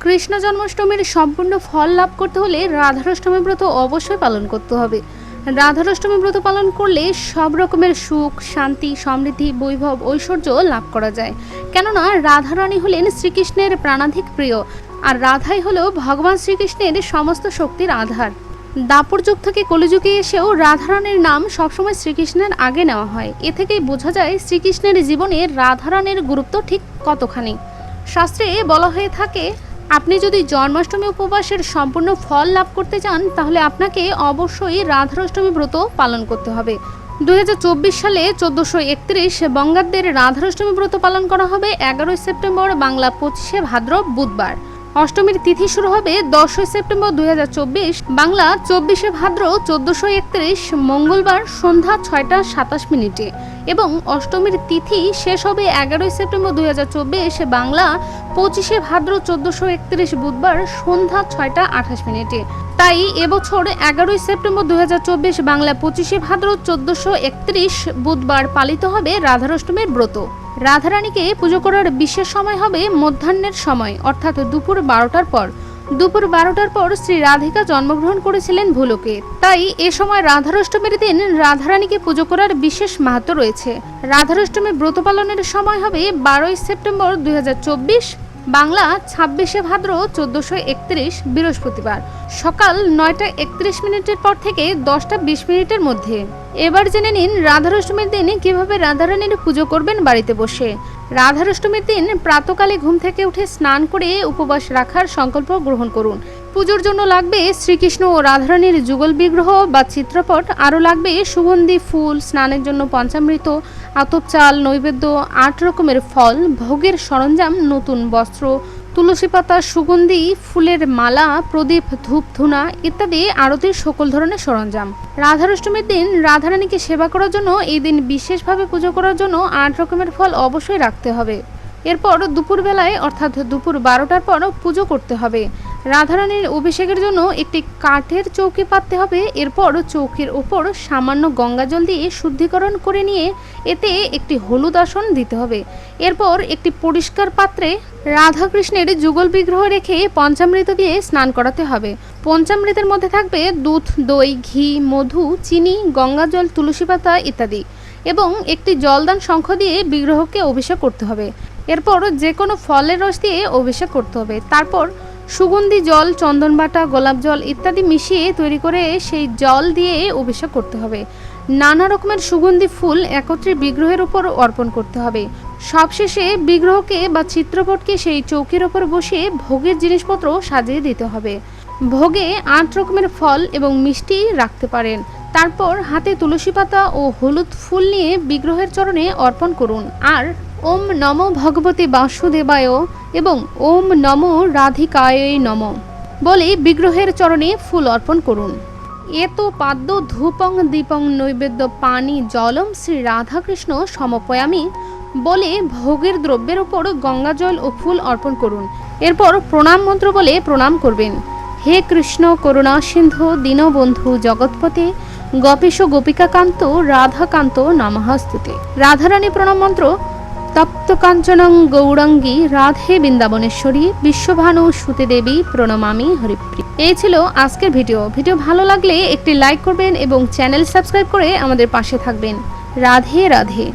কৃষ্ণ জন্মাষ্টমীর সম্পূর্ণ ফল লাভ করতে হলে রাধাষ্টমী ব্রত অবশ্যই পালন করতে হবে। রাধাষ্টমী ব্রত পালন করলে সব রকমের সুখ, শান্তি, সমৃদ্ধি, বৈভব, ঐশ্বর্য লাভ করা যায়। কেননা রাধারানী হলেন শ্রীকৃষ্ণের প্রাণাধিক প্রিয়, আর রাধাই হলো ভগবান শ্রীকৃষ্ণের সমস্ত শক্তির আধার। দাপর যুগ থেকে কলিযুগে এসেও রাধারানীর নাম সবসময় শ্রীকৃষ্ণের আগে নেওয়া হয়। এ থেকেই বোঝা যায় শ্রীকৃষ্ণের জীবনে রাধারানীর গুরুত্ব ঠিক কতখানি। শাস্ত্রে বলা হয়ে থাকে, আপনি যদি জন্মাষ্টমী উপবাসের সম্পূর্ণ ফল লাভ করতে চান তাহলে আপনাকে অবশ্যই রাধাষ্টমী ব্রত পালন করতে হবে। 2024 সালে 1431 বঙ্গাব্দের রাধাষ্টমী ব্রত পালন করা হবে 11 সেপ্টেম্বর বাংলা 25 ভাদ্র বুধবার। অষ্টমীর তিথি শুরু হবে 10 সেপ্টেম্বর 2024 বাংলা 24 ভাদ্র 1431 মঙ্গলবার সন্ধ্যা 6টা 27 মিনিটে এবং অষ্টমীর তিথি শেষ হবে 11 সেপ্টেম্বর 2024 বাংলা 25 ভাদ্র 1431 বুধবার সন্ধ্যা 6টা 28 মিনিটে। তাই এবছর 11 সেপ্টেম্বর 2024 বাংলা 25 ভাদ্র 1431 বুধবার পালিত হবে রাধাষ্টমীর ব্রত। রাধারানীকে পুজো করার বিশেষ সময় হবে মধ্যাহ্নের সময়, অর্থাৎ দুপুর 12টার পর। দুপুর 12টার পর শ্রী রাধিকা জন্মগ্রহণ করেছিলেন ভূলোকে, তাই এ সময় রাধাষ্টমীর দিন রাধারানীকে পুজো করার বিশেষ মাহাত্ম্য রয়েছে। রাধাষ্টমী ব্রত পালনের সময় হবে 12 সেপ্টেম্বর 2024 বাংলা 26 ভাদ্র 1431 বৃহস্পতিবার সকাল 9টা 31 মিনিটের পর থেকে 10টা 20 মিনিটের মধ্যে। এবার জেনে নিন রাধাষ্টমীর দিন কিভাবে রাধারানীর পুজো করবেন বাড়িতে বসে। রাধাষ্টমীর দিন প্রাতকালে ঘুম থেকে উঠে স্নান করে উপবাস রাখার সংকল্প গ্রহণ করুন। পুজোর জন্য লাগবে শ্রীকৃষ্ণ ও রাধারানীর যুগল বিগ্রহ বা চিত্রপট, আরও লাগবে সুগন্ধি ফুল, স্নানের জন্য পঞ্চামৃত, আতপ চাল, নৈবেদ্য, 8 রকমের ফল, ভোগের সরঞ্জাম, নতুন বস্ত্র, তুলসী পাতা, সুগন্ধি ফুলের মালা, প্রদীপ, ধূপ ধুনা ইত্যাদি আরতির সকল ধরনের সরঞ্জাম। রাধাষ্টমীর দিন রাধারানীকে সেবা করার জন্য এই দিন বিশেষভাবে পুজো করার জন্য 8 রকমের ফল অবশ্যই রাখতে হবে। এরপর দুপুরবেলায় অর্থাৎ দুপুর 12টার পর পুজো করতে হবে। রাধারানীর অভিষেকের জন্য একটি কাঠের চৌকি পাততে হবে। এরপর চৌকির ওপর সামান্য গঙ্গা জল দিয়ে শুদ্ধিকরণ করে নিয়ে এতে একটি হলুদ আসন দিতে হবে। এরপর একটি পরিষ্কার পাত্রে রাধাকৃষ্ণের যুগল বিগ্রহ রেখে পঞ্চামৃত দিয়ে স্নান করাতে হবে। পঞ্চামৃতের মধ্যে থাকবে দুধ, দই, ঘি, মধু, চিনি, গঙ্গা জল, তুলসী পাতা ইত্যাদি এবং একটি জলদান শঙ্খ দিয়ে বিগ্রহকে অভিষেক করতে হবে। এরপর যে কোনো ফলের রস দিয়ে অভিষেক করতে হবে। তারপর সুগন্ধি জল, চন্দন বাটা, গোলাপ জল ইত্যাদি মিশিয়ে তৈরি করে সেই জল দিয়ে অভিষেক করতে হবে। নানা রকমের সুগন্ধি ফুল একত্রে বিগ্রহের উপর অর্পণ করতে হবে। সবশেষে বিগ্রহকে বা চিত্রপটকে সেই চৌকির ওপর বসিয়ে ভোগের জিনিসপত্র সাজিয়ে দিতে হবে। ভোগে 8 রকমের ফল এবং মিষ্টি রাখতে পারেন। তারপর হাতে তুলসী পাতা ও হলুদ ফুল নিয়ে বিগ্রহের চরণে অর্পণ করুন আর ওম নমো ভগবতে বাসুদেবায় এবং ওম নমো রাধিকায় নমঃ বলে বিগ্রহের চরণে ফুল অর্পণ করুন। এত পাদ্য ধূপং দীপং নৈবেদ্য পানি জলম শ্রী রাধাকৃষ্ণ সমপয়ামি বলে ভোগের দ্রব্যের উপর গঙ্গা জল ও ফুল অর্পণ করুন। এরপর প্রণাম মন্ত্র বলে প্রণাম করবেন। হে কৃষ্ণ করুণা সিন্ধু দীনবন্ধু জগৎপতে গোপীশ গোপিকাকান্ত রাধাকান্ত নমঃস্তুতে। রাধারানী প্রণাম মন্ত্র: তপ্ত কাঞ্চনং গৌরাঙ্গী রাধে বৃন্দাবনেশ্বরী বিশ্বভানু সুতে দেবী প্রণমামি হরিপ্রিয়া। এই ছিল আজকের ভিডিও। ভালো লাগলে একটি লাইক করবেন এবং চ্যানেল সাবস্ক্রাইব করে আমাদের পাশে থাকবেন। রাধে রাধে।